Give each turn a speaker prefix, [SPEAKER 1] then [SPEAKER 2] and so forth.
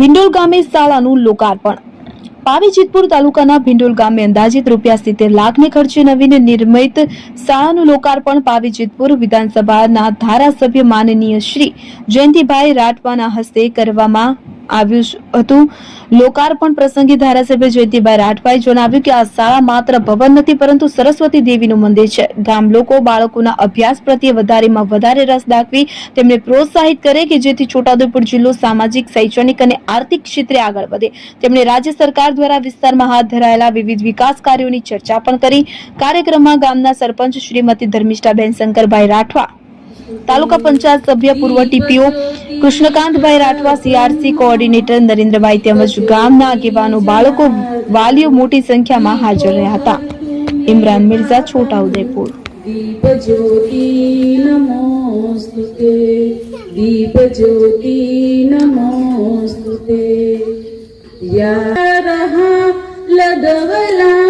[SPEAKER 1] ભિંડોલ ગામે શાળાનું લોકાર્પણ। પાવીજેતપુર તાલુકાના ભિંડોલ ગામે અંદાજિત ₹70 લાખને ખર્ચે નવીન નિર્મિત શાળાનું લોકાર્પણ પાવીજેતપુર વિધાનસભાના ધારાસભ્ય માનનીય શ્રી જયંતિભાઈ રાઠવાના હસ્તે કરવામાં આવ્યું હતું। લોકાર્પણ પ્રસંગે ધારાસભ્ય જયંતિભાઈ રાઠવાએ જણાવ્યું કે આ શાળા માત્ર ભવન નથી પરંતુ સરસ્વતી દેવીનું મંદિર છે। ગામ લોકો બાળકોના અભ્યાસ પ્રત્યે વધારેમાં વધારે રસ દાખવી તેમને પ્રોત્સાહિત કરે કે જેથી છોટાઉદેપુર જિલ્લો સામાજિક, શૈક્ષણિક અને આર્થિક ક્ષેત્રે આગળ વધે। તેમણે રાજ્ય સરકાર દ્વારા વિસ્તારમાં હાથ ધરાયેલા વિવિધ વિકાસ કાર્યોની ચર્ચા પણ કરી। કાર્યક્રમમાં ગામના સરપંચ શ્રીમતી ધર્મિષ્ઠાબેન શંકરભાઈ રાઠવા, તાલુકા પંચાયત સભ્ય પૂર્વ TPO Krishnakantbhai Rathwa, CRC coordinator Narendrabhai તેમજ ગામના આગેવાનો, બાળકો, વાલીઓ મોટી સંખ્યામાં હાજર રહ્યા હતા। ઇમરાન મિર્ઝા, છોટાઉદેપુર।
[SPEAKER 2] दीप ज्योति नमोस्तुते, दीप ज्योति नमोस्तुते, या रहा लदवला